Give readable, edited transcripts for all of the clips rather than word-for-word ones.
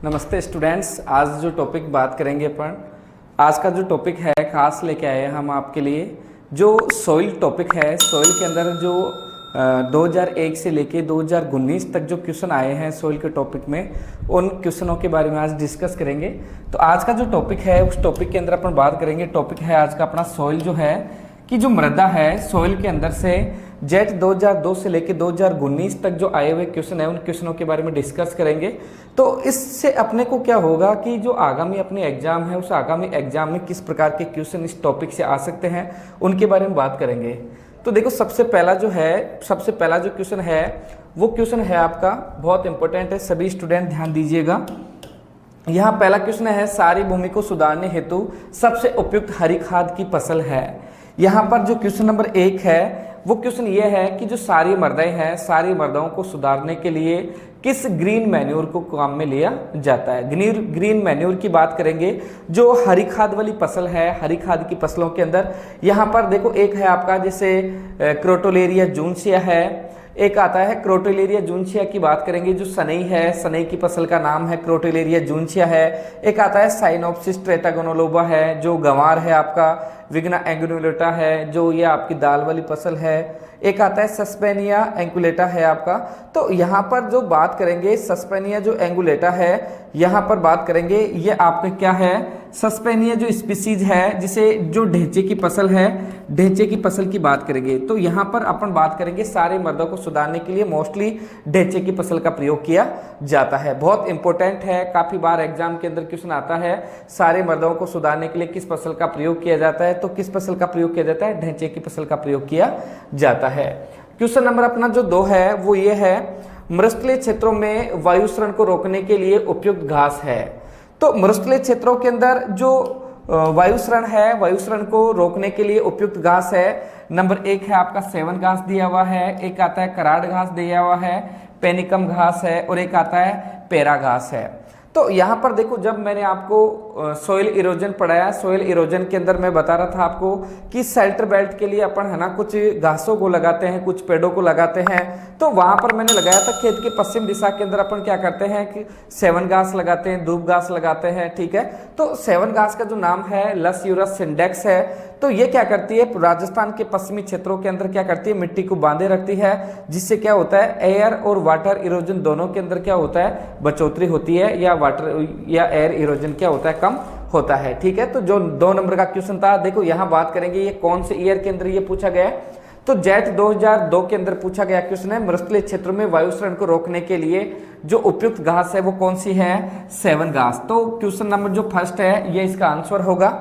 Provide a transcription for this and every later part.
नमस्ते स्टूडेंट्स। आज जो टॉपिक बात करेंगे अपन, आज का जो टॉपिक है खास लेके आए हैं हम आपके लिए। जो सॉइल टॉपिक है, सॉइल के अंदर जो 2001 से लेके 2019 तक जो क्वेश्चन आए हैं सॉइल के टॉपिक में, उन क्वेश्चनों के बारे में आज डिस्कस करेंगे। तो आज का जो टॉपिक है उस टॉपिक के अंदर अपन बात करेंगे। टॉपिक है आज का अपना सॉइल जो है कि जो मृदा है सॉइल के अंदर से जेट 2002 से लेकर 2019 तक जो आए हुए क्वेश्चन है उन क्वेश्चनों के बारे में डिस्कस करेंगे। तो इससे अपने को क्या होगा कि जो आगामी अपने एग्जाम है उस आगामी एग्जाम में किस प्रकार के क्वेश्चन इस टॉपिक से आ सकते हैं उनके बारे में बात करेंगे। तो देखो सबसे पहला जो क्वेश्चन है वो क्वेश्चन है आपका, बहुत इंपॉर्टेंट है, सभी स्टूडेंट ध्यान दीजिएगा। यहाँ पहला क्वेश्चन है, सारी भूमि को सुधारने हेतु सबसे उपयुक्त हरी खाद की फसल है। यहाँ पर जो क्वेश्चन नंबर 1 है वो क्वेश्चन ये है कि जो सारी मृदाएं हैं, सारी मृदाओं को सुधारने के लिए किस ग्रीन मैन्योर को काम में लिया जाता है। ग्रीन मैन्योर की बात करेंगे। जो हरी खाद वाली फसल है, हरी खाद की फसलों के अंदर यहाँ पर देखो एक है आपका जैसे क्रोटोलेरिया जूनसिया है, एक आता है क्रोटोलेरिया जूनसिया की बात करेंगे। जो सनई है, सनई की फसल का नाम है क्रोटोलेरिया जूनसिया है। एक आता है साइनोप्सिस ट्रेटागोनोलोबा है, जो गंवार है आपका, विग्ना एंगुलेटा है, जो ये आपकी दाल वाली फसल है। एक आता है सस्पेनिया एंगुलेटा है आपका। तो यहाँ पर जो बात करेंगे सस्पेनिया जो एंगुलेटा है, यहाँ पर बात करेंगे ये आपका क्या है, सस्पेनिया जो स्पीसीज है जिसे जो ढेंचे की फसल है, ढेंचे की फसल की बात करेंगे। तो यहाँ पर अपन बात करेंगे सारे मृदा को सुधारने के लिए मोस्टली ढेंचे की फसल का प्रयोग किया जाता है। बहुत इंपॉर्टेंट है, काफी बार एग्जाम के अंदर क्वेश्चन आता है, सारे मृदाओं को सुधारने के लिए किस फसल का प्रयोग किया जाता है। तो किस फसल का प्रयोग किया जाता है, ढेंचे की फसल का प्रयोग किया जाता है। क्वेश्चन नंबर अपना जो 2 है वो ये है, मरुस्थलीय क्षेत्रों में वायुसरण को रोकने के लिए उपयुक्त घास है। तो मरुस्थलीय क्षेत्रों के अंदर जो वायुसरण है, वायुसरण को रोकने के लिए उपयुक्त घास है। नंबर 1 है आपका सेवन घास दिया हुआ है, एक आता है कराड़ घास दिया हुआ है, पेनिकम घास है और एक आता है पेरा घास है। तो यहाँ पर देखो, जब मैंने आपको सॉइल इरोजन पढ़ाया, सॉइल इरोजन के अंदर मैं बता रहा था आपको कि शेल्टर बेल्ट के लिए अपन है ना कुछ घासों को लगाते हैं, कुछ पेड़ों को लगाते हैं। तो वहां पर मैंने लगाया था खेत के पश्चिम दिशा के अंदर अपन क्या करते हैं कि सेवन घास लगाते हैं, धूप घास लगाते हैं, ठीक है। तो सेवन घास का जो नाम है लसयूरस सिंडेक्स है। तो ये क्या करती है, राजस्थान के पश्चिमी क्षेत्रों के अंदर क्या करती है, मिट्टी को बांधे रखती है, जिससे क्या होता है एयर और वाटर इरोजन दोनों के अंदर क्या होता है, बढ़ोतरी होती है, या वाटर या एयर इरोजन क्या होता है, कम होता है, ठीक है। तो जो 2 नंबर का क्वेश्चन था, देखो यहाँ बात करेंगे ये कौन से ईयर के अंदर ये पूछा गया है। तो जेट 2002 के अंदर पूछा गया क्वेश्चन है, मरुस्थलीय क्षेत्र में वायुसरण को रोकने के लिए जो उपयुक्त घास है वो कौन सी है, सेवन घास। तो क्वेश्चन नंबर जो फर्स्ट है ये इसका आंसर होगा।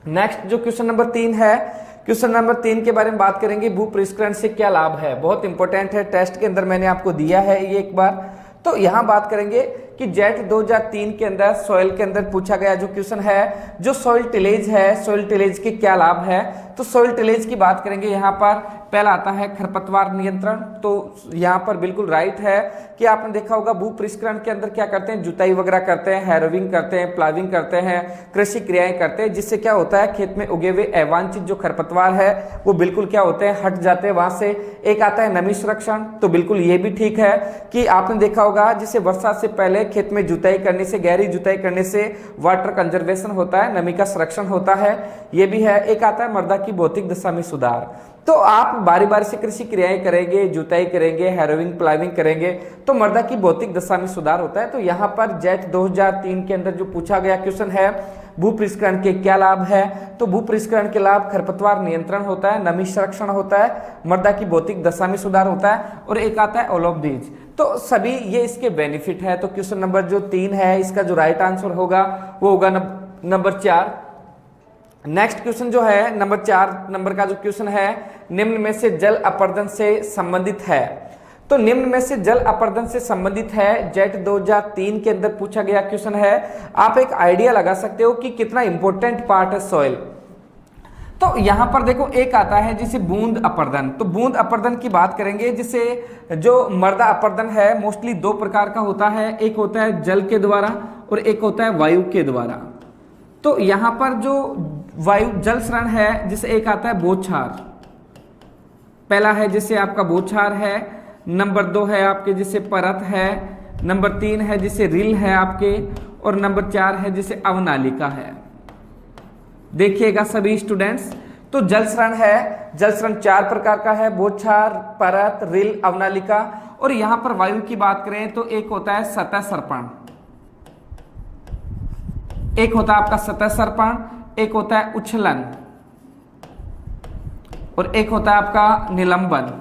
नेक्स्ट जो क्वेश्चन नंबर 3 है, क्वेश्चन नंबर 3 के बारे में बात करेंगे, भू परिष्करण से क्या लाभ है। बहुत इंपॉर्टेंट है, टेस्ट के अंदर मैंने आपको दिया है ये एक बार। तो यहां बात करेंगे कि जेट 2003 के अंदर सॉइल के अंदर पूछा गया जो क्वेश्चन है, जो सॉइल टिलेज है, सॉइल टिलेज के क्या लाभ है। तो सॉइल टिलेज की बात करेंगे, यहाँ पर पहला आता है खरपतवार नियंत्रण। तो यहाँ पर बिल्कुल राइट है कि आपने देखा होगा भू परिष्करण के अंदर क्या करते हैं, जुताई वगैरह करते हैं, हैरोविंग करते हैं, प्लाविंग करते हैं, कृषि क्रियाएं करते हैं, जिससे क्या होता है खेत में उगे हुए अवांछित जो खरपतवार है वो बिल्कुल क्या होते हैं, हट जाते हैं वहां से। एक आता है नमी संरक्षण। तो बिल्कुल ये भी ठीक है कि आपने देखा होगा जिसे वर्षा से पहले खेत में जुताई करने से, गहरी जुताई करने से वाटर कंजर्वेशन होता है, नमी का संरक्षण होता है, ये भी है। एक आता है मृदा की भौतिक दशा में सुधार। तो आप बारी बारी से कृषि क्रियाएं करेंगे, जुताई करेंगे, हैरोविंग प्लाविंग करेंगे तो मृदा की भौतिक दशा में सुधार होता है। तो यहाँ पर जेट 2003 के अंदर जो पूछा गया क्वेश्चन है, भू परिष्करण के क्या लाभ है। तो भू परिष्करण के लाभ खरपतवार नियंत्रण होता है, नमी संरक्षण होता है, मृदा की भौतिक दशा में सुधार होता है और एक आता है ऑल ऑफ दीज। तो सभी ये इसके बेनिफिट है। तो क्वेश्चन नंबर जो 3 है इसका जो राइट आंसर होगा वो होगा नंबर 4। नेक्स्ट क्वेश्चन जो है नंबर 4 नंबर का जो क्वेश्चन है, निम्न में से जल अपर्दन से संबंधित है। तो निम्न में से जल अपर्दन से संबंधित है, जेट 2003 के अंदर पूछा गया क्वेश्चन है। आप एक आइडिया लगा सकते हो कि कितना इंपॉर्टेंट पार्ट है सॉइल। तो यहां पर देखो एक आता है जिसे बूंद अपर्दन। तो बूंद अपर्दन की बात करेंगे, जिसे जो मृदा अपर्दन है मोस्टली 2 प्रकार का होता है, एक होता है जल के द्वारा और एक होता है वायु के द्वारा। तो यहां पर जो वायु जल शरण है, जिसे एक आता है बौछार, पहला है जिसे आपका बौछार है, नंबर 2 है आपके जिसे परत है, नंबर 3 है जिसे रिल है आपके, और नंबर 4 है जिसे अवनालिका है। देखिएगा सभी स्टूडेंट्स, तो जलसरण है, जलसरण 4 प्रकार का है, बौछार, परत, रिल, अवनालिका। और यहां पर वायु की बात करें तो एक होता है सतह सर्पण, एक होता है आपका सतह सर्पण, एक होता है उछलन, और एक होता है आपका निलंबन।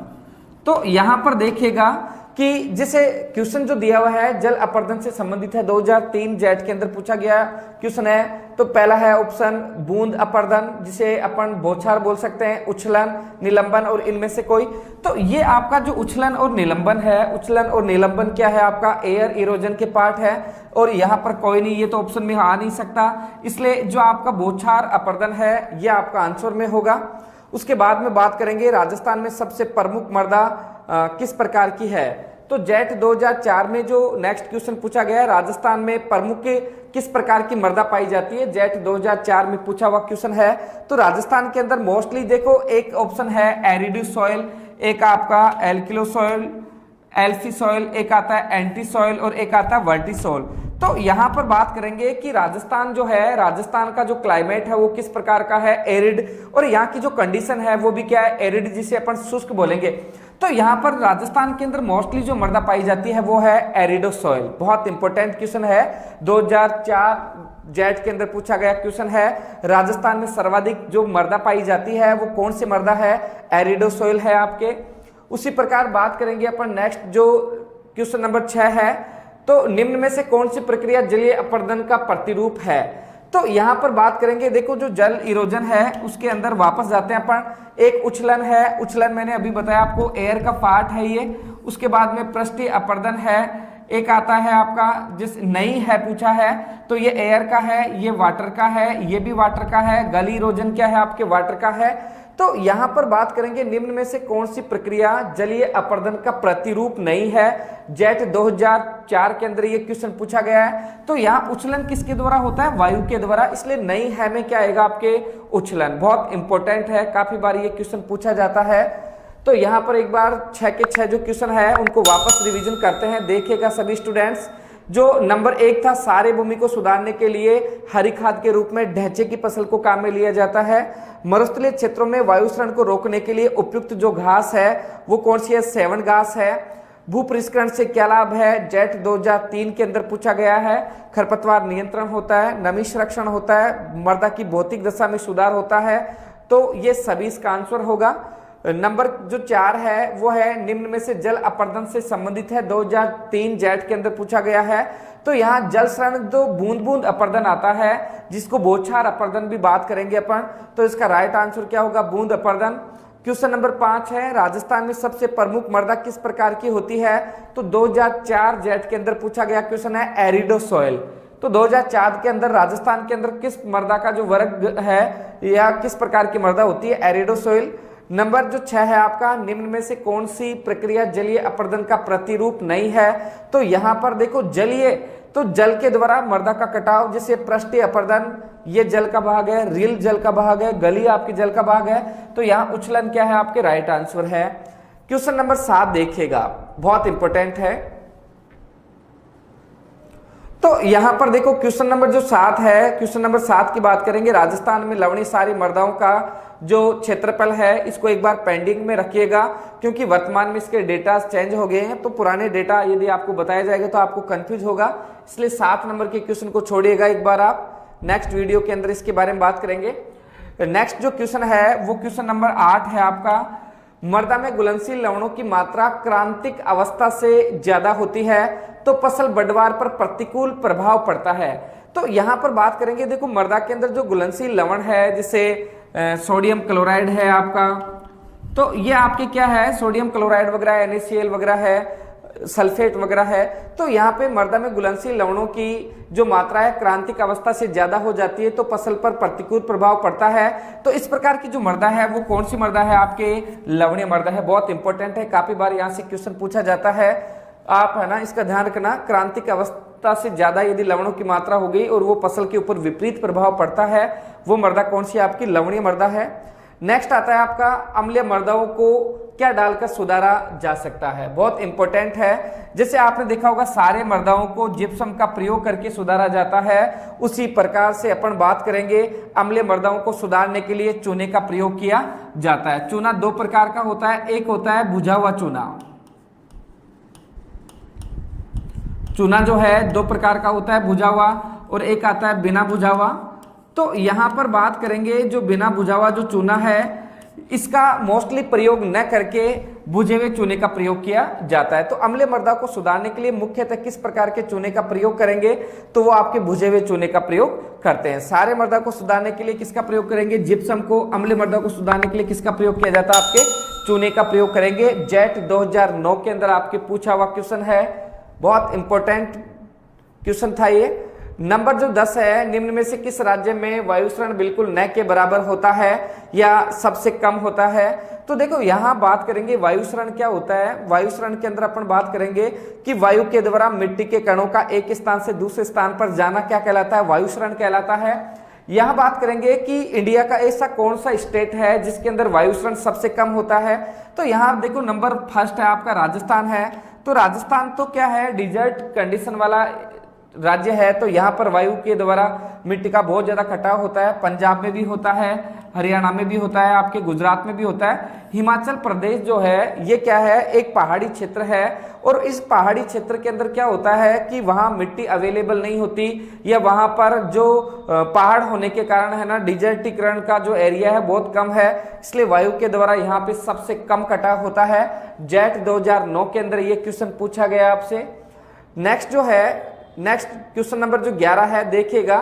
तो यहां पर देखिएगा कि जैसे क्वेश्चन जो दिया हुआ है जल अपर्दन से संबंधित है, 2003 जेट के अंदर पूछा गया क्वेश्चन है। तो पहला है ऑप्शन बूंद अपर्दन, जिसे अपन बौछार बोल सकते हैं, उछलन, निलंबन, और इनमें से कोई। तो ये आपका जो उछलन और निलंबन है, उछलन और निलंबन क्या है आपका एयर इरोजन के पार्ट है, और यहाँ पर कोई नहीं, ये तो ऑप्शन में आ नहीं सकता, इसलिए जो आपका बौछार अपर्दन है ये आपका आंसर में होगा। उसके बाद में बात करेंगे राजस्थान में सबसे प्रमुख मृदा किस प्रकार की है। तो जेट 2004 में जो नेक्स्ट क्वेश्चन पूछा गया है, राजस्थान में प्रमुख किस प्रकार की मृदा पाई जाती है, जेट 2004 में पूछा हुआ क्वेश्चन है। तो राजस्थान के अंदर मोस्टली देखो, एक ऑप्शन है एरिड सॉइल, एक आपका एल्किलो सॉइल, एल्फी सॉइल, एक आता है एंटी सॉइल, और एक आता है वर्टी सॉइल। तो यहां पर बात करेंगे कि राजस्थान जो है, राजस्थान का जो क्लाइमेट है वो किस प्रकार का है, एरिड, और यहाँ की जो कंडीशन है वो भी क्या है, एरिड, जिसे अपन शुष्क बोलेंगे। तो यहाँ पर राजस्थान के अंदर मोस्टली जो मृदा पाई जाती है वो है एरिडो सॉइल। बहुत इंपॉर्टेंट क्वेश्चन है, 2004 जेट के अंदर पूछा गया क्वेश्चन है। राजस्थान में सर्वाधिक जो मृदा पाई जाती है वो कौन सी मृदा है, एरिडो सॉइल है आपके। उसी प्रकार बात करेंगे अपन नेक्स्ट जो क्वेश्चन नंबर 6 है, तो निम्न में से कौन सी प्रक्रिया जलीय अपर्दन का प्रतिरूप है। तो यहां पर बात करेंगे, देखो जो जल इरोजन है उसके अंदर वापस जाते हैं अपन। एक उछलन है, उछलन मैंने अभी बताया आपको एयर का पार्ट है ये। उसके बाद में पृष्ठीय अपर्दन है, एक आता है आपका जिस नई है पूछा है, तो ये एयर का है, ये वाटर का है, ये भी वाटर का है। गली इरोजन क्या है आपके, वाटर का है। तो यहां पर बात करेंगे निम्न में से कौन सी प्रक्रिया जलीय अपर्दन का प्रतिरूप नहीं है। जेट 2004 के अंदर ये क्वेश्चन पूछा गया है। तो यहाँ उछलन किसके द्वारा होता है, वायु के द्वारा, इसलिए नहीं है में क्या आएगा आपके उछलन। बहुत इंपॉर्टेंट है, काफी बार ये क्वेश्चन पूछा जाता है। तो यहाँ पर एक बार 6 के 6 जो क्वेश्चन है उनको वापस रिवीजन करते हैं। देखिएगा सभी स्टूडेंट्स, जो नंबर 1 था, सारे भूमि को सुधारने के लिए हरी खाद के रूप में ढैंचे की फसल को काम में लिया जाता है। मरुस्थलीय क्षेत्रों में वायुसरण को रोकने के लिए उपयुक्त जो घास है वो कौन सी है, सेवन घास है। भू परिष्करण से क्या लाभ है, जेट 2003 के अंदर पूछा गया है। खरपतवार नियंत्रण होता है, नमी संरक्षण होता है, मृदा की भौतिक दशा में सुधार होता है। तो ये सभी इसका आंसर होगा। नंबर जो 4 है वो है निम्न में से जल अपर्दन से संबंधित है, 2003 जेट के अंदर पूछा गया है। तो यहाँ जल शरण जो बूंद बूंद अपर्दन आता है, जिसको बौछार अपर्दन भी बात करेंगे अपन, तो इसका राइट आंसर क्या होगा, बूंद अपर्दन। क्वेश्चन नंबर 5 है, राजस्थान में सबसे प्रमुख मृदा किस प्रकार की होती है। तो 2004 जेट के अंदर पूछा गया क्वेश्चन है एरिडो सॉइल। तो 2004 के अंदर राजस्थान के अंदर किस मृदा का जो वर्ग है या किस प्रकार की मृदा होती है, एरिडो सॉइल। नंबर जो 6 है आपका, निम्न में से कौन सी प्रक्रिया जलीय अपर्दन का प्रतिरूप नहीं है। तो यहां पर देखो जलीय, तो जल के द्वारा मृदा का कटाव, जैसे पृष्ठीय अपर्दन ये जल का भाग है, रिल जल का भाग है, गली आपकी जल का भाग है। तो यहाँ उछलन क्या है आपके, राइट आंसर है। क्वेश्चन नंबर 7 देखिएगा, बहुत इंपॉर्टेंट है। तो यहां पर देखो क्वेश्चन नंबर जो 7 है, क्वेश्चन नंबर 7 की बात करेंगे। राजस्थान में लवणीय मृदाओं का जो क्षेत्रफल है इसको एक बार पेंडिंग में रखिएगा, क्योंकि वर्तमान में इसके डेटा चेंज हो गए हैं। तो पुराने डेटा यदि आपको बताया जाएगा तो आपको कंफ्यूज होगा, इसलिए 7 नंबर के क्वेश्चन को छोड़िएगा एक बार आप। नेक्स्ट वीडियो के अंदर इसके बारे में बात करेंगे। नेक्स्ट जो क्वेश्चन है वो क्वेश्चन नंबर 8 है आपका, मृदा में घुलनशील लवणों की मात्रा क्रांतिक अवस्था से ज्यादा होती है तो फसल बढ़वार पर प्रतिकूल प्रभाव पड़ता है। तो यहां पर बात करेंगे, देखो मृदा के अंदर जो घुलनशील लवण है, जैसे सोडियम क्लोराइड है आपका, तो ये आपके क्या है, सोडियम क्लोराइड वगैरह, NaCl वगैरह है, सल्फेट वगैरह है। तो यहाँ पे मृदा में घुलनशील लवणों की जो मात्रा है क्रांतिक अवस्था से ज्यादा हो जाती है तो फसल पर प्रतिकूल प्रभाव पड़ता है। तो इस प्रकार की जो मृदा है वो कौन सी मृदा है आपके, लवणीय मृदा है। बहुत इंपॉर्टेंट है, काफी बार यहाँ से क्वेश्चन पूछा जाता है, आप है ना इसका ध्यान रखना। क्रांतिक अवस्था से ज्यादा यदि लवणों की मात्रा हो गई और वो फसल के ऊपर विपरीत प्रभाव पड़ता है, वो मृदा कौन सी आपकी, लवणीय मृदा है। नेक्स्ट आता है आपका अम्लीय मृदाओं को क्या डालकर सुधारा जा सकता है, बहुत इंपॉर्टेंट है। जैसे आपने देखा होगा सारे मृदाओं को जिप्सम का प्रयोग करके सुधारा जाता है, उसी प्रकार से अपन बात करेंगे अम्लीय मृदाओं को सुधारने के लिए चूने का प्रयोग किया जाता है। चूना दो प्रकार का होता है, एक होता है बुझा हुआ चूना। चूना जो है दो प्रकार का होता है, बुझा हुआ और एक आता है बिना बुझा हुआ। तो यहां पर बात करेंगे जो बिना बुझा हुआ जो चूना है इसका मोस्टली प्रयोग न करके बुझे हुए चूने का प्रयोग किया जाता है। तो अम्लीय मृदा को सुधारने के लिए मुख्यतः किस प्रकार के चूने का प्रयोग करेंगे, तो वो आपके बुझे हुए चूने का प्रयोग करते हैं। सारे मृदा को सुधारने के लिए किसका प्रयोग करेंगे, जिप्सम को। अम्लीय मृदा को सुधारने के लिए किसका प्रयोग किया जाता है, आपके चूने का प्रयोग करेंगे। जेट 2009 के अंदर आपके पूछा हुआ क्वेश्चन है, बहुत इंपॉर्टेंट क्वेश्चन था ये। नंबर जो 10 है, निम्न में से किस राज्य में वायुसरण बिल्कुल न के बराबर होता है या सबसे कम होता है। तो देखो यहां बात करेंगे वायुसरण क्या होता है। वायुसरण के अंदर अपन बात करेंगे कि वायु के द्वारा मिट्टी के कणों का एक स्थान से दूसरे स्थान पर जाना क्या कहलाता है, वायुसरण कहलाता है। यहां बात करेंगे कि इंडिया का ऐसा कौन सा स्टेट है जिसके अंदर वायुसरण सबसे कम होता है। तो यहां देखो नंबर फर्स्ट है आपका राजस्थान है। तो राजस्थान तो क्या है, डिजर्ट कंडीशन वाला राज्य है, तो यहाँ पर वायु के द्वारा मिट्टी का बहुत ज्यादा कटाव होता है। पंजाब में भी होता है, हरियाणा में भी होता है, आपके गुजरात में भी होता है। हिमाचल प्रदेश जो है ये क्या है, एक पहाड़ी क्षेत्र है और इस पहाड़ी क्षेत्र के अंदर क्या होता है कि वहाँ मिट्टी अवेलेबल नहीं होती या वहाँ पर जो पहाड़ होने के कारण है ना, डिजर्टीकरण का जो एरिया है बहुत कम है, इसलिए वायु के द्वारा यहाँ पे सबसे कम कटाव होता है। जेट 2009 के अंदर ये क्वेश्चन पूछा गया आपसे। नेक्स्ट क्वेश्चन नंबर जो 11 है, देखिएगा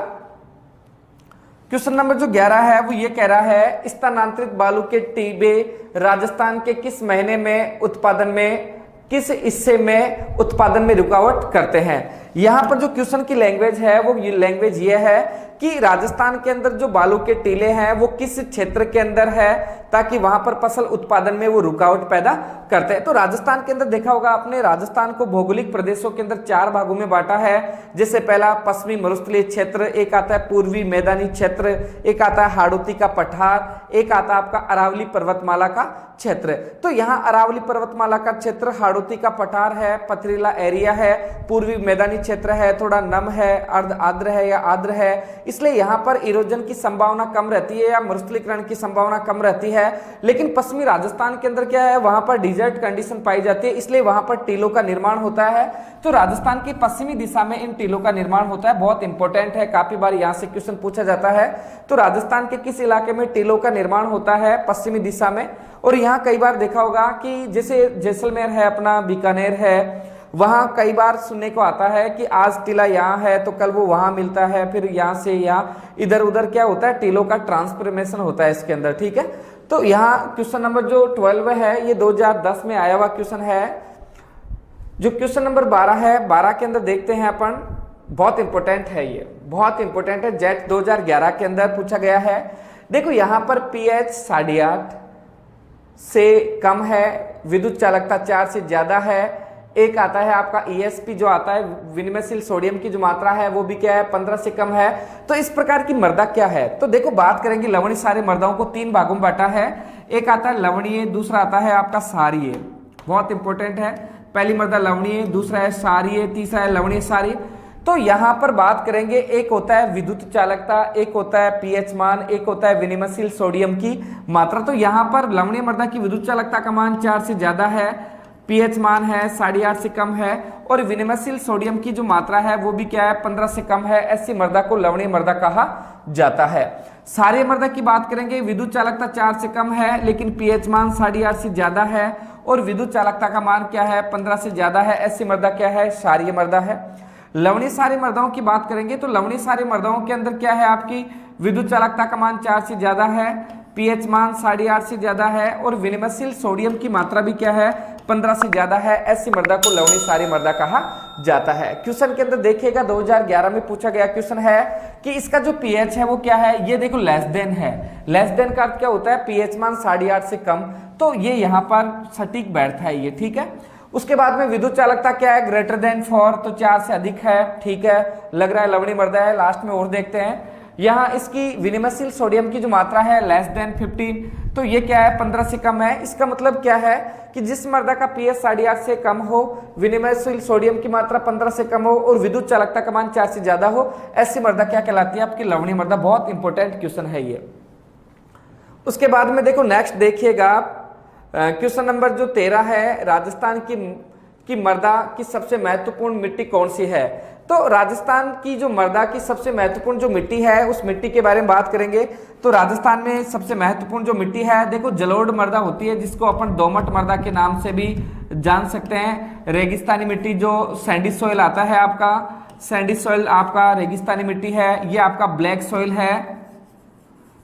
क्वेश्चन नंबर जो 11 है वो ये कह रहा है स्थानांतरित बालू के टीबे राजस्थान के किस महीने में उत्पादन में, किस हिस्से में उत्पादन में रुकावट करते हैं। यहां पर जो क्वेश्चन की लैंग्वेज है वो लैंग्वेज ये है कि राजस्थान के अंदर जो बालू के टीले हैं वो किस क्षेत्र के अंदर है ताकि वहां पर फसल उत्पादन में वो रुकावट पैदा करते हैं। तो राजस्थान के अंदर देखा होगा आपने, राजस्थान को भौगोलिक प्रदेशों के अंदर 4 भागों में बांटा है। जैसे पहला पश्चिमी मरुस्थलीय क्षेत्र, एक आता है पूर्वी मैदानी क्षेत्र, एक आता है हाड़ौती का पठार, एक आता है आपका अरावली पर्वतमाला का क्षेत्र। तो यहाँ अरावली पर्वतमाला का क्षेत्र, हाड़ौती का पठार है, पथरीला एरिया है, पूर्वी मैदानी क्षेत्र है, थोड़ा नम है, अर्ध आर्द्र है या आर्द्र है, इसलिए यहाँ पर इरोजन की संभावना कम रहती है या मरुस्थलीकरण की संभावना कम रहती है। लेकिन पश्चिमी राजस्थान के अंदर क्या है, वहां पर डिजर्ट कंडीशन पाई जाती है, इसलिए वहां पर टीलों का निर्माण होता है। तो राजस्थान की पश्चिमी दिशा में इन टीलों का निर्माण होता है, बहुत इंपॉर्टेंट है, काफी बार यहां से क्वेश्चन पूछा जाता है। तो राजस्थान के किस इलाके में टीलों का निर्माण होता है, पश्चिमी दिशा में। और यहाँ कई बार देखा होगा कि जैसे जैसलमेर है अपना, बीकानेर है, वहां कई बार सुनने को आता है कि आज टीला यहाँ है तो कल वो वहां मिलता है, फिर यहाँ से यहाँ इधर उधर क्या होता है, टीलों का ट्रांसफॉर्मेशन होता है इसके अंदर, ठीक है। तो यहाँ क्वेश्चन नंबर जो 12 है ये 2010 में आया हुआ क्वेश्चन है। जो क्वेश्चन नंबर 12 है, 12 के अंदर देखते हैं अपन, बहुत इंपॉर्टेंट है, ये बहुत इंपॉर्टेंट है, जेट 2011 के अंदर पूछा गया है। देखो यहाँ पर pH 8.5 से कम है, विद्युत चालकता 4 से ज्यादा है, एक आता है आपका ESP जो आता है विनिमयशील सोडियम की जो मात्रा है वो भी क्या है, 15 से कम है। तो इस प्रकार की मृदा क्या है, तो देखो बात करेंगे लवणीय सारे मृदाओं को 3 भागों में बांटा है। एक आता है लवणीय, दूसरा आता है आपका सारीय, बहुत इंपॉर्टेंट है। पहली मृदा लवणीय, दूसरा है सारीय, तीसरा है लवणीय सारीय। तो यहाँ पर बात करेंगे, एक होता है विद्युत चालकता, एक होता है pH मान, एक होता है विनिमयशील सोडियम की मात्रा। तो यहाँ पर लवणीय मृदा की विद्युत चालकता का मान 4 से ज्यादा है, pH मान है 8.5 से कम है और विनिमयशील सोडियम की जो मात्रा है वो भी क्या है, 15 से कम है। ऐसी मृदा को लवणीय मृदा कहा जाता है। सारी मृदा की बात करेंगे, विद्युत चालकता 4 से कम है लेकिन pH मान 8.5 से ज्यादा है और विद्युत चालकता का मान क्या है, 15 से ज्यादा है। ऐसी मृदा क्या है, क्षारीय मृदा है। लवणीय सारी मृदाओं की बात करेंगे तो लवणीय सारी मृदाओं के अंदर क्या है, आपकी विद्युत चालकता का मान 4 से ज्यादा है, pH मान 8.5 से ज्यादा है और विनिमयशील सोडियम की मात्रा भी क्या है, 15 से ज्यादा है। ऐसी मृदा को लवणीय सारी मृदा कहा जाता है। क्वेश्चन के अंदर देखिएगा 2011 में पूछा गया क्वेश्चन है कि इसका जो pH है वो क्या है, ये देखो लेस देन है। लेस देन का अर्थ क्या होता है, pH मान 8.5 से कम, तो ये यहाँ पर सटीक बैठता है ये, ठीक है। उसके बाद में विद्युत चालकता क्या है, ग्रेटर देन 4, तो 4 से अधिक है, ठीक है, लग रहा है लवणीय मृदा है। लास्ट में और देखते हैं, यहाँ इसकी विनिमयशील सोडियम की जो मात्रा है लेस देन 15, तो ये क्या है 15 से कम है। इसका मतलब क्या है कि जिस मृदा का पीएच 8.5 से कम हो, विनिमयशील सोडियम की मात्रा 15 से कम हो और विद्युत चालकता का मान 4 से ज्यादा हो, ऐसी मृदा क्या कहलाती है? आपकी लवणीय मृदा। बहुत इंपॉर्टेंट क्वेश्चन है ये। उसके बाद में देखो नेक्स्ट देखिएगा आप, क्वेश्चन नंबर जो 13 है, राजस्थान की मृदा की सबसे महत्वपूर्ण मिट्टी कौन सी है? तो राजस्थान की जो मृदा की सबसे महत्वपूर्ण जो मिट्टी है, उस मिट्टी के बारे में बात करेंगे। तो राजस्थान में सबसे महत्वपूर्ण जो मिट्टी है, देखो जलोढ़ मृदा होती है, जिसको अपन दोमट मृदा के नाम से भी जान सकते हैं। रेगिस्तानी मिट्टी जो सैंडी सॉइल आता है आपका, सैंडी सॉइल आपका रेगिस्तानी मिट्टी है, ये आपका ब्लैक सॉइल है।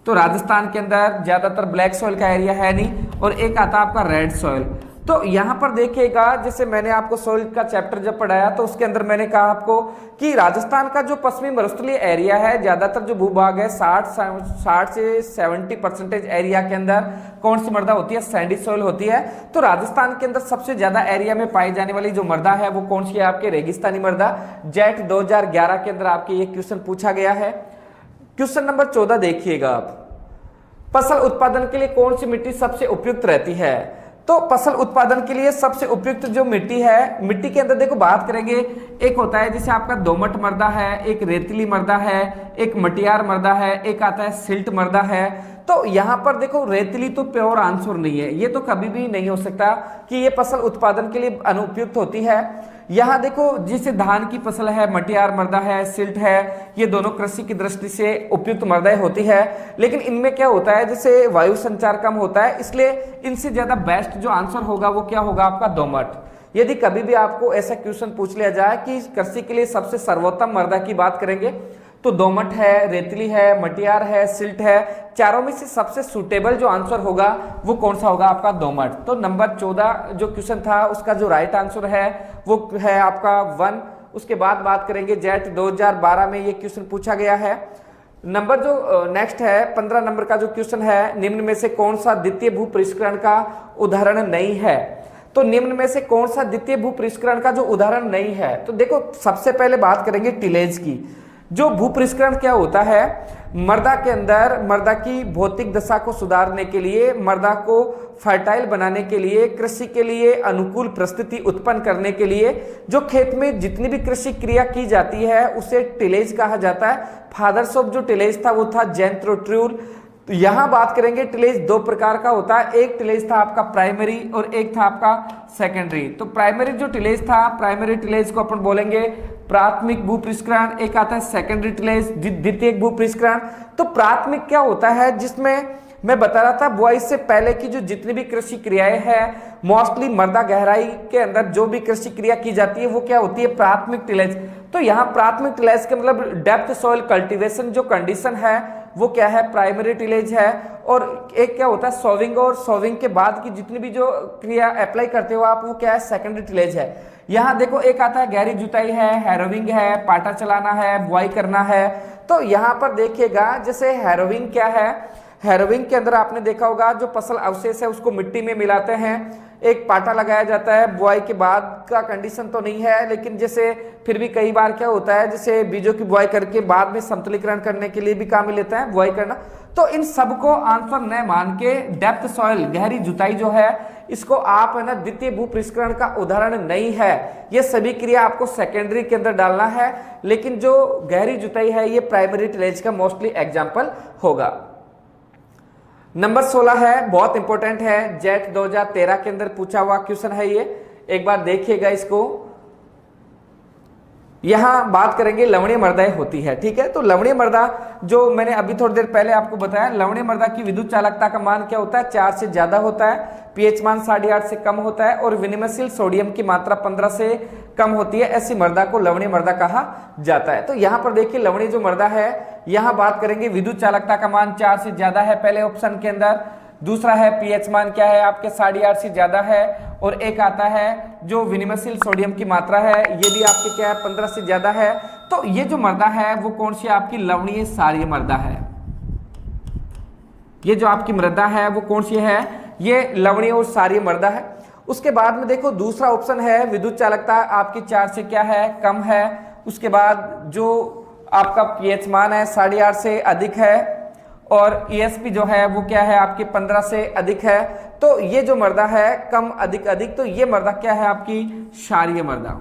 तो राजस्थान के अंदर ज्यादातर ब्लैक सॉइल का एरिया है नहीं, और एक आता है आपका रेड सॉइल। तो यहां पर देखिएगा, जैसे मैंने आपको सॉइल का चैप्टर जब पढ़ाया तो उसके अंदर मैंने कहा आपको कि राजस्थान का जो पश्चिमी मरुस्थलीय एरिया है, ज्यादातर जो भूभाग है 60 से 70% एरिया के अंदर कौन सी मृदा होती है? सैंडी सॉइल होती है। तो राजस्थान के अंदर सबसे ज्यादा एरिया में पाई जाने वाली जो मृदा है वो कौन सी है? आपके रेगिस्तानी मृदा। जेट 2011 के अंदर आपके ये क्वेश्चन पूछा गया है। क्वेश्चन नंबर 14 देखिएगा आप, फसल उत्पादन के लिए कौन सी मिट्टी सबसे उपयुक्त रहती है? तो फसल उत्पादन के लिए सबसे उपयुक्त जो मिट्टी है, मिट्टी के अंदर देखो बात करेंगे, एक होता है जैसे आपका दोमट मृदा है, एक रेतीली मृदा है, एक मटियार मृदा है, एक आता है सिल्ट मृदा है। तो यहाँ पर देखो रेतीली तो प्योर आंसर नहीं है, ये तो कभी भी नहीं हो सकता कि ये फसल उत्पादन के लिए अनुपयुक्त होती है। यहाँ देखो जिसे धान की फसल है, मटियार मृदा है, सिल्ट है, ये दोनों कृषि की दृष्टि से उपयुक्त मृदाएं होती है। लेकिन इनमें क्या होता है, जैसे वायु संचार कम होता है, इसलिए इनसे ज्यादा बेस्ट जो आंसर होगा वो क्या होगा? आपका दोमट। यदि कभी भी आपको ऐसा क्वेश्चन पूछ लिया जाए कि कृषि के लिए सबसे सर्वोत्तम मृदा की बात करेंगे, तो दोमट है, रेतली है, मटियार है, सिल्ट है, चारों में से सबसे सुटेबल जो आंसर होगा वो कौन सा होगा? आपका दोमट। तो नंबर 14 जो क्वेश्चन था उसका जो राइट आंसर है वो है आपका 1। उसके बाद बात करेंगे जेट 2012 में ये क्वेश्चन पूछा गया है। नंबर जो नेक्स्ट है 15 नंबर का जो क्वेश्चन है, निम्न में से कौन सा द्वितीय भू परिष्करण का उदाहरण नहीं है? तो निम्न में से कौन सा द्वितीय भू परिष्करण का जो उदाहरण नहीं है? तो देखो सबसे पहले बात करेंगे टिलेज की। जो भू परिष्करण क्या होता है? मृदा के अंदर मृदा की भौतिक दशा को सुधारने के लिए, मृदा को फर्टाइल बनाने के लिए, कृषि के लिए अनुकूल परिस्थिति उत्पन्न करने के लिए जो खेत में जितनी भी कृषि क्रिया की जाती है उसे टिलेज कहा जाता है। फादर्स ऑफ जो टिलेज था वो था जेंथ्रोट्रूल। तो यहां बात करेंगे टिलेज दो प्रकार का होता है, एक टिलेज था आपका प्राइमरी और एक था आपका सेकेंडरी। तो प्राइमरी जो टिलेज था, प्राइमरी टिलेज को अपन बोलेंगे प्राथमिक भू परिष्करण, एक आता है सेकेंडरी टिलेज द्वितीय भू परिष्करण। तो प्राथमिक क्या होता है, जिसमें मैं बता रहा था बुआई से पहले की जो जितनी भी कृषि क्रियाएं हैं, मोस्टली मृदा गहराई के अंदर जो भी कृषि क्रिया की जाती है वो क्या होती है? प्राथमिक टिलेज। तो यहाँ प्राथमिक टिलेज के मतलब डेप्थ सॉइल कल्टीवेशन जो कंडीशन है वो क्या है? प्राइमरी टिलेज है। और एक क्या होता है सोविंग, और सोविंग के बाद की जितनी भी जो क्रिया अप्लाई करते हो आप वो क्या है? सेकेंडरी टिलेज है। यहाँ देखो एक आता है गहरी जुताई है, हैरोविंग है, पाटा चलाना है, बुआई करना है। तो यहाँ पर देखिएगा जैसे हैरोविंग क्या है, हैरोविंग के अंदर आपने देखा होगा जो फसल अवशेष है उसको मिट्टी में मिलाते हैं, एक पाटा लगाया जाता है। बुआई के बाद का कंडीशन तो नहीं है, लेकिन जैसे फिर भी कई बार क्या होता है, जैसे बीजों की बुआई करके बाद में समतलीकरण करने के लिए भी काम में लेता है बुआई करना। तो इन सबको आंसर न मान के डेप्थ सॉइल गहरी जुताई जो है इसको आप है ना द्वितीय भू परिष्करण का उदाहरण नहीं है, ये सभी क्रिया आपको सेकेंडरी के अंदर डालना है। लेकिन जो गहरी जुताई है ये प्राइमरी टिलेज का मोस्टली एग्जाम्पल होगा। नंबर 16 है, बहुत इंपॉर्टेंट है, जेट 2013 के अंदर पूछा हुआ क्वेश्चन है ये, एक बार देखिएगा इसको। यहां बात करेंगे लवणीय मृदाएं होती है, ठीक है। तो लवणीय मृदा जो मैंने अभी थोड़ी देर पहले आपको बताया, लवणीय मृदा की विद्युत चालकता का मान क्या होता है? 4 से ज्यादा होता है, पीएच मान 8.5 से कम होता है और विनिमयशील सोडियम की मात्रा 15 से कम होती है। ऐसी मृदा को लवणीय मृदा कहा जाता है। तो यहाँ पर देखिए लवणीय जो मृदा है, यहाँ बात करेंगे विद्युत चालकता का मान 4 से ज्यादा है पहले ऑप्शन के अंदर। दूसरा है पीएच मान क्या है आपके 8.5 से ज्यादा है, और एक आता है जो विनिमयशील सोडियम की मात्रा है ये भी आपके क्या है 15 से ज्यादा है। तो ये जो मृदा है वो कौन सी आपकी लवणीय क्षारीय मृदा है। ये जो आपकी मृदा है वो कौन सी है? ये लवणीय और क्षारीय मृदा है। उसके बाद में देखो दूसरा ऑप्शन है विद्युत चालकता आपकी 4 से क्या है? कम है। उसके बाद जो आपका पीएच मान है 8.5 से अधिक है, और ईएसपी जो है वो क्या है आपकी 15 से अधिक है। तो ये जो मृदा है कम अधिक अधिक, तो ये मृदा क्या है आपकी क्षारीय मृदा।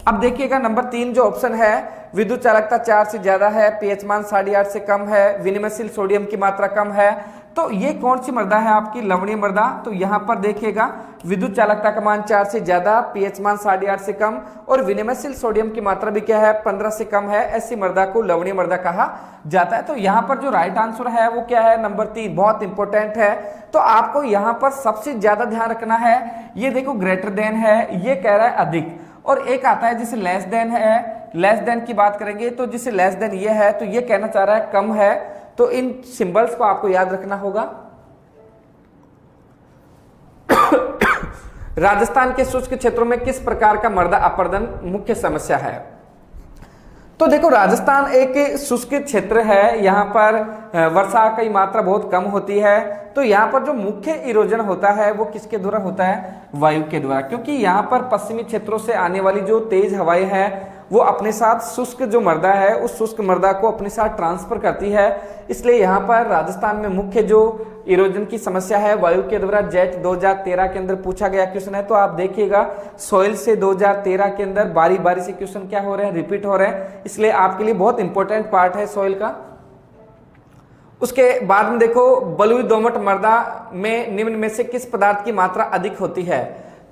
अब देखिएगा नंबर 3 जो ऑप्शन है, विद्युत चालकता 4 से ज्यादा है, पीएच मान 8.5 से कम है, विनिमयशील सोडियम की मात्रा कम है, तो ये कौन सी मृदा है आपकी लवणीय मृदा। तो यहां पर देखिएगा विद्युत चालकता का मान 4 से ज्यादा, पीएच मान 8.5 से कम और विनिमयशील सोडियम की मात्रा भी क्या है 15 से कम है, ऐसी मृदा को लवणीय मृदा कहा जाता है। तो यहां पर जो राइट आंसर है वो क्या है नंबर 3, बहुत इंपॉर्टेंट है। तो आपको यहां पर सबसे ज्यादा ध्यान रखना है, ये देखो ग्रेटर देन है, ये कह रहा है अधिक, और एक आता है जिसे लेस देन है, लेस देन की बात करेंगे तो जिसे लेस देन ये है तो ये कहना चाह रहा है कम है। तो इन सिंबल्स को आपको याद रखना होगा। राजस्थान के शुष्क क्षेत्रों में किस प्रकार का मृदा अपरदन मुख्य समस्या है। तो देखो राजस्थान एक शुष्क क्षेत्र है, यहाँ पर वर्षा की मात्रा बहुत कम होती है, तो यहाँ पर जो मुख्य इरोजन होता है वो किसके द्वारा होता है, वायु के द्वारा, क्योंकि यहाँ पर पश्चिमी क्षेत्रों से आने वाली जो तेज हवाएं हैं वो अपने साथ शुष्क जो मृदा है उस शुष्क मृदा को अपने साथ ट्रांसफर करती है, इसलिए यहाँ पर राजस्थान में मुख्य जो इरोजन की समस्या है वायु के द्वारा। जेट 2013 के अंदर पूछा गया क्वेश्चन है, तो आप देखिएगा सॉइल से 2013 के अंदर बारी बारी से क्वेश्चन क्या हो रहे हैं, रिपीट हो रहे हैं, इसलिए आपके लिए बहुत इंपॉर्टेंट पार्ट है सॉइल का। उसके बाद में देखो बलुई दोमट मृदा में निम्न में से किस पदार्थ की मात्रा अधिक होती है।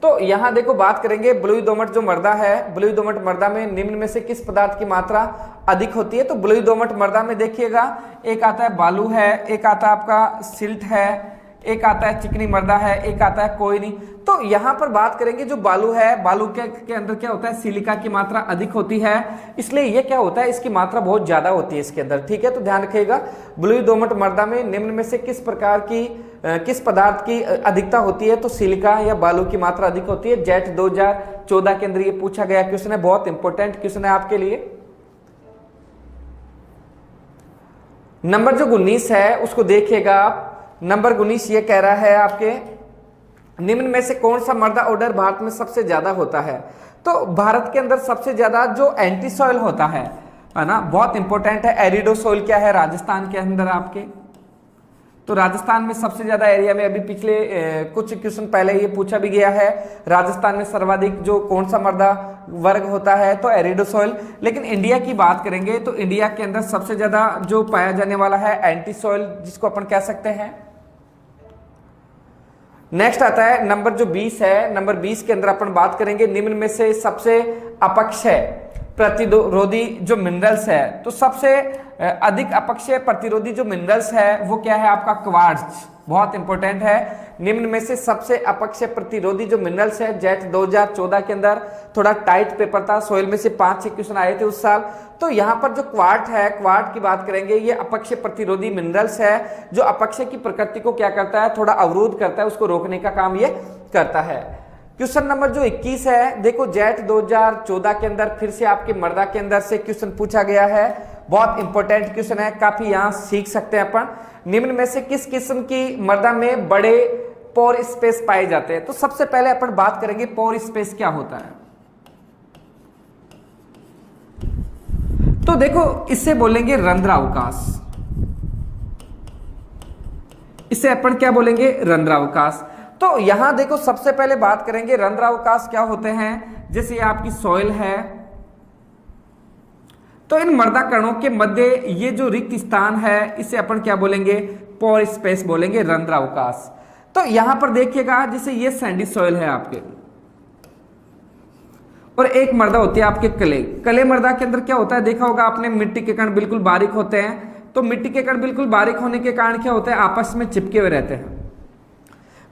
तो यहां देखो बात करेंगे बलुई दोमट जो मृदा है, बलुई दोमट मृदा में निम्न में से किस पदार्थ की मात्रा अधिक होती है। तो बलुई दोमट मृदा में देखिएगा एक आता है बालू है, एक आता है आपका सिल्ट है, एक आता है चिकनी मृदा है, एक आता है कोई नहीं। तो यहां पर बात करेंगे जो बालू है, बालू के अंदर क्या होता है सिलिका की मात्रा अधिक होती है, इसलिए ये क्या होता है इसकी मात्रा बहुत ज्यादा होती है इसके अंदर, ठीक है। तो ध्यान रखिएगा बलुई दोमट मृदा में निम्न में से किस प्रकार की किस पदार्थ की अधिकता होती है, तो सिलिका या बालू की मात्रा अधिक होती है। जेट 2014 के अंदर ये पूछा गया क्वेश्चन है, बहुत इंपॉर्टेंट क्वेश्चन है आपके लिए। नंबर जो 19 है उसको देखिएगा आप, नंबर 19 ये कह रहा है आपके निम्न में से कौन सा मृदा ऑर्डर भारत में सबसे ज्यादा होता है। तो भारत के अंदर सबसे ज्यादा जो एंटी सॉइल होता है ना, बहुत इंपॉर्टेंट है। एरिडो सॉइल क्या है राजस्थान के अंदर आपके, तो राजस्थान में सबसे ज्यादा एरिया में, अभी पिछले कुछ क्वेश्चन पहले ये पूछा भी गया है, राजस्थान में सर्वाधिक जो कौन सा मृदा वर्ग होता है, तो एरिडो सॉइल। लेकिन इंडिया की बात करेंगे तो इंडिया के अंदर सबसे ज्यादा जो पाया जाने वाला है एंटी सॉइल, जिसको अपन कह सकते हैं। नेक्स्ट आता है नंबर जो 20 है, नंबर 20 के अंदर अपन बात करेंगे निम्न में से सबसे अपक्षय प्रतिरोधी जो मिनरल्स है। तो सबसे अधिक अपक्षय प्रतिरोधी जो मिनरल्स है वो क्या है आपका क्वार्ट्ज, बहुत इंपॉर्टेंट है। निम्न में से सबसे अपक्षय प्रतिरोधी जो मिनरल्स है, जेट 2014 के अंदर थोड़ा टाइट पेपर था, सॉइल में से 5-6 क्वेश्चन आए थे उस साल। तो यहाँ पर जो क्वार्ट है, क्वार्ट की बात करेंगे, ये अपक्षय प्रतिरोधी मिनरल्स है जो अपक्षय की प्रकृति को क्या करता है, थोड़ा अवरोध करता है, उसको रोकने का काम ये करता है। क्वेश्चन नंबर जो 21 है, देखो जेट 2014 के अंदर फिर से आपके मृदा के अंदर से क्वेश्चन पूछा गया है, बहुत इंपॉर्टेंट क्वेश्चन है, काफी यहां सीख सकते हैं अपन। निम्न में से किस किस्म की मृदा में बड़े पोर स्पेस पाए जाते हैं। तो सबसे पहले अपन बात करेंगे पोर स्पेस क्या होता है। तो देखो इससे बोलेंगे रंध्रावकाश, इसे अपन क्या बोलेंगे रंध्रावकाश। तो यहां देखो सबसे पहले बात करेंगे रंध्रावकाश क्या होते हैं। जैसे ये आपकी सॉइल है, तो इन मृदा कणों के मध्य ये जो रिक्त स्थान है इसे अपन क्या बोलेंगे, पोर स्पेस बोलेंगे, रंध्रावकाश। तो यहां पर देखिएगा जैसे ये सैंडी सॉइल है आपके, और एक मृदा होती है आपके कले मृदा के अंदर क्या होता है, देखा होगा आपने, मिट्टी के कण बिल्कुल बारीक होते हैं। तो मिट्टी के कण बिल्कुल बारीक होने के कारण क्या होता है, आपस में चिपके हुए रहते हैं।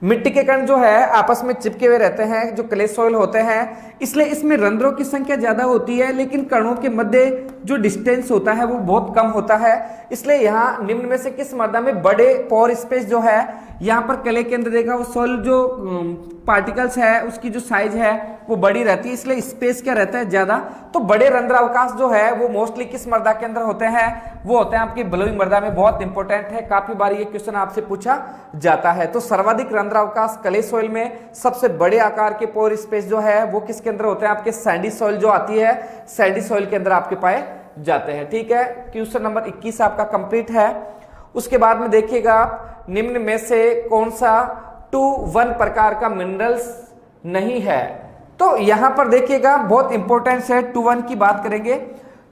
मिट्टी के कण जो है आपस में चिपके हुए रहते हैं, जो क्ले सॉइल होते हैं, इसलिए इसमें रंध्रों की संख्या ज्यादा होती है, लेकिन कणों के मध्य जो डिस्टेंस होता है वो बहुत कम होता है। इसलिए यहाँ निम्न में से किस मृदा में बड़े पोर स्पेस जो है, यहाँ पर कले के अंदर देखा वो सॉइल जो पार्टिकल्स है उसकी जो साइज है वो बड़ी रहती है, इसलिए स्पेस क्या रहता है ज्यादा। तो बड़े रंध्र अवकाश जो है वो मोस्टली किस मृदा के अंदर होते हैं, वो होते हैं आपकी बलुई मृदा में। बहुत इंपॉर्टेंट है, काफी बार ये क्वेश्चन आपसे पूछा जाता है। तो सर्वाधिक रंध्र अवकाश क्ले सॉइल में, सबसे बड़े आकार के पोर स्पेस जो है वो किसके अंदर होते हैं, आपके सैंडी सॉइल जो आती है, सैंडी सॉइल के अंदर आपके पाए जाते हैं। ठीक है, क्वेश्चन नंबर 21 आपका कंप्लीट है। उसके बाद में देखिएगा आप, निम्न में से कौन सा 2-1 प्रकार का मिनरल्स नहीं है। तो यहां पर देखिएगा बहुत इंपॉर्टेंट है, 2-1 की बात करेंगे।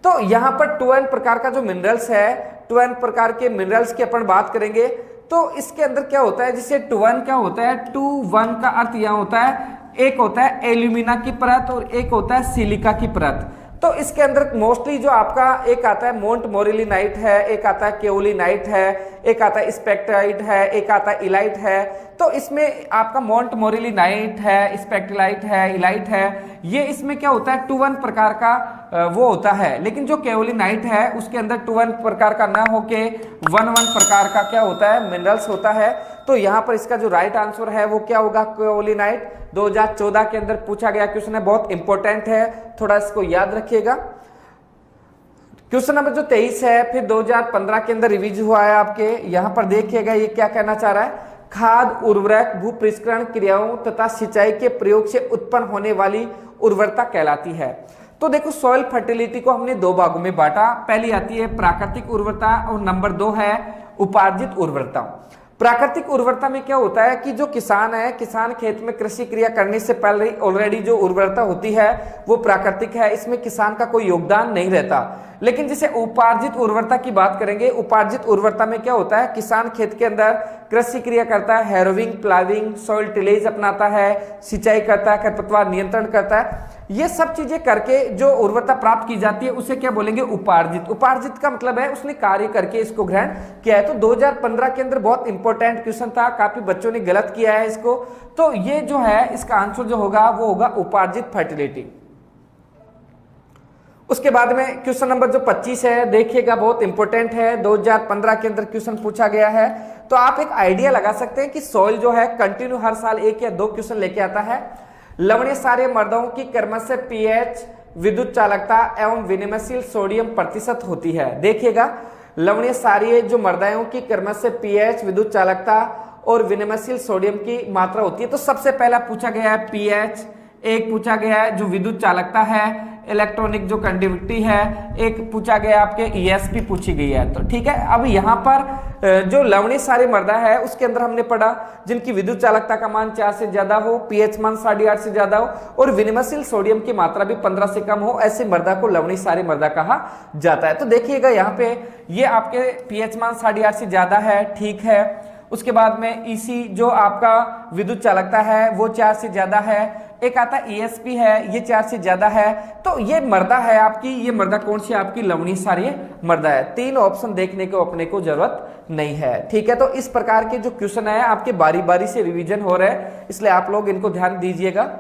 तो यहां पर 2-1 प्रकार का जो मिनरल्स है, 2-1 प्रकार के मिनरल्स की अपन बात करेंगे। तो इसके अंदर क्या होता है, जिसे 2-1 क्या होता है, 2-1 का अर्थ यहां होता है, एक होता है एल्यूमिना की परत और एक होता है सिलिका की परत। तो इसके अंदर मोस्टली जो आपका एक आता है मोंट मोरिलीनाइट है, एक आता है केओलिनाइट है, एक आता है स्पेक्ट्राइट है, एक आता है इलाइट है। तो इसमें आपका मोंट मोरिलीनाइट है, स्पेक्ट्राइट है, इलाइट है, ये इसमें क्या होता है 2-1 प्रकार का वो होता है। लेकिन जो केओलिनाइट है उसके अंदर 2-1 प्रकार का ना होके 1-1 प्रकार का क्या होता है, मिनरल्स होता है। तो यहाँ पर इसका जो राइट आंसर है वो क्या होगा, केओलिनाइट। 2014 के अंदर पूछा गया क्वेश्चन है, बहुत इंपॉर्टेंट है, थोड़ा इसको याद रखिएगा। क्वेश्चन नंबर जो 23 है, फिर 2015 के अंदर रिवीज हुआ है आपके। यहां पर देखिएगा ये क्या कहना चाह रहा है, खाद उर्वरक भूपृष्ठकरण क्रियाओं तथा सिंचाई के प्रयोग से उत्पन्न होने वाली उर्वरता कहलाती है। तो देखो सॉइल फर्टिलिटी को हमने 2 भागों में बांटा। पहली आती है प्राकृतिक उर्वरता और नंबर 2 है उपार्जित उर्वरता। प्राकृतिक उर्वरता में क्या होता है कि जो किसान है, किसान खेत में कृषि क्रिया करने से पहले ऑलरेडी जो उर्वरता होती है वो प्राकृतिक है, इसमें किसान का कोई योगदान नहीं रहता। लेकिन जैसे उपार्जित उर्वरता की बात करेंगे, उपार्जित उर्वरता में क्या होता है, किसान खेत के अंदर कृषि क्रिया करता है, हैरोइंग, प्लाविंग, सॉइल टिलेज अपनाता है, सिंचाई करता है, खरपतवार नियंत्रण करता है, ये सब चीजें करके जो उर्वरता प्राप्त की जाती है उसे क्या बोलेंगे, उपार्जित। उपार्जित का मतलब है उसने कार्य करके इसको ग्रहण किया है। तो 2015 के अंदर बहुत इंपॉर्टेंट क्वेश्चन था, काफी बच्चों ने गलत किया है इसको। तो ये जो है इसका आंसर जो होगा वो होगा उपार्जित फर्टिलिटी। उसके बाद में क्वेश्चन नंबर जो 25 है, देखिएगा बहुत इंपॉर्टेंट है, 2015 के अंदर क्वेश्चन पूछा गया है। तो आप एक आइडिया लगा सकते हैं कि सॉइल जो है कंटिन्यू हर साल 1 या 2 क्वेश्चन लेके आता है। लवणीय क्षारीय मृदाओं की क्रमशः पीएच, विद्युत चालकता एवं विनिमयशील सोडियम प्रतिशत होती है। देखिएगा लवणीय क्षारीय जो मृदाओं की क्रमशः पीएच, विद्युत चालकता और विनिमयशील सोडियम की मात्रा होती है। तो सबसे पहला पूछा गया है पीएच, एक पूछा गया है जो विद्युत चालकता है, इलेक्ट्रॉनिक जो कंडक्टिविटी है, एक पूछा गया आपके ईएसपी पूछी गई है। तो ठीक है, अब यहाँ पर जो लवणीय क्षारीय मृदा है उसके अंदर हमने पढ़ा जिनकी विद्युत चालकता का मान 4 से ज्यादा हो, पीएच मान 8.5 से ज्यादा हो और विनिमयशील सोडियम की मात्रा भी 15 से कम हो, ऐसे मृदा को लवणीय क्षारीय मृदा कहा जाता है। तो देखिएगा यहाँ पे ये आपके पीएच मान 8.5 से ज्यादा है, ठीक है। उसके बाद में ईसी जो आपका विद्युत चालकता है वो 4 से ज्यादा है, एक आता ईएसपी है ये 4 से ज्यादा है। तो ये मृदा है आपकी, ये मृदा कौन सी आपकी, लवणीय क्षारीय मृदा है। 3 ऑप्शन देखने को अपने को जरूरत नहीं है, ठीक है। तो इस प्रकार के जो क्वेश्चन है आपके बारी बारी से रिवीजन हो रहे हैं, इसलिए आप लोग इनको ध्यान दीजिएगा।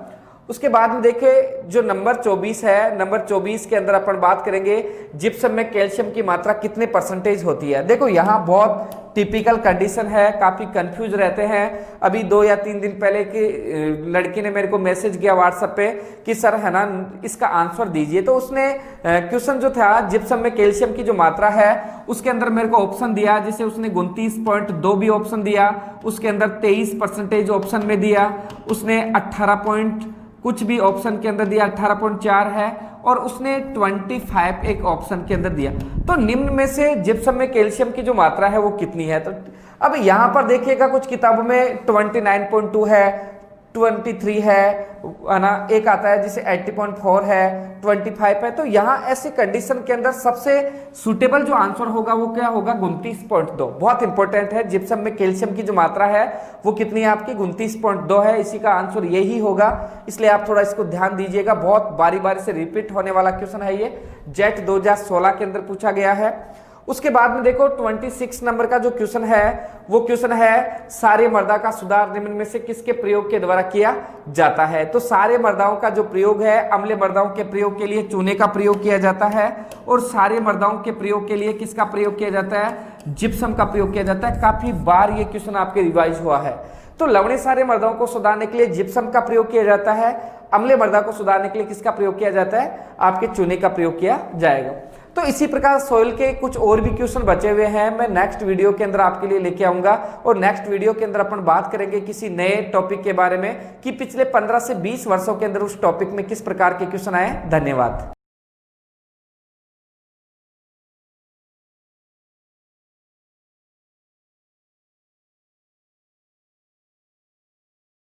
उसके बाद में देखें जो नंबर 24 है, नंबर 24 के अंदर अपन बात करेंगे जिप्सम में कैल्शियम की मात्रा कितने % होती है। देखो यहाँ बहुत टिपिकल कंडीशन है, काफी कंफ्यूज रहते हैं। अभी 2 या 3 दिन पहले की लड़की ने मेरे को मैसेज किया व्हाट्सएप पे कि सर है ना इसका आंसर दीजिए। तो उसने क्वेश्चन जो था जिप्सम में कैल्शियम की जो मात्रा है उसके अंदर मेरे को ऑप्शन दिया, जिसे उसने 29.2 भी ऑप्शन दिया, उसके अंदर 23% ऑप्शन में दिया, उसने 18 कुछ भी ऑप्शन के अंदर दिया, 18.4 है, और उसने 25 एक ऑप्शन के अंदर दिया। तो निम्न में से जिप्सम में कैल्शियम की जो मात्रा है वो कितनी है। तो अब यहां पर देखिएगा कुछ किताबों में 29.2 है, 23 है ना, एक आता है जिसे 80.4 है, 25 है। तो यहाँ ऐसी कंडीशन के अंदर सबसे सुटेबल जो आंसर होगा वो क्या होगा, 29.2। बहुत इंपॉर्टेंट है, जिप्सम में कैल्शियम की जो मात्रा है वो कितनी है आपकी, 29.2 है। इसी का आंसर यही होगा, इसलिए आप थोड़ा इसको ध्यान दीजिएगा। बहुत बारी बारी से रिपीट होने वाला क्वेश्चन है ये, जेट 2016 के अंदर पूछा गया है। उसके बाद में देखो 26 नंबर का जो क्वेश्चन है वो क्वेश्चन है सारे मृदा का सुधार निम्न में से किसके प्रयोग के द्वारा किया जाता है। तो सारे मृदाओं का जो प्रयोग है, अम्लीय मृदाओं के प्रयोग के लिए चूने का प्रयोग किया जाता है और सारे मृदाओं के प्रयोग के लिए किसका प्रयोग किया जाता है, जिप्सम का प्रयोग किया जाता है। काफी बार ये क्वेश्चन आपके रिवाइज हुआ है। तो लवणीय क्षारीय मृदाओं को सुधारने के लिए जिप्सम का प्रयोग किया जाता है। अम्लीय मृदा को सुधारने के लिए किसका प्रयोग किया जाता है, आपके चूने का प्रयोग किया जाएगा। तो इसी प्रकार सॉइल के कुछ और भी क्वेश्चन बचे हुए हैं, मैं नेक्स्ट वीडियो के अंदर आपके लिए लेके आऊंगा और नेक्स्ट वीडियो के अंदर अपन बात करेंगे किसी नए टॉपिक के बारे में कि पिछले 15 से 20 वर्षों के अंदर उस टॉपिक में किस प्रकार के क्वेश्चन आए। धन्यवाद।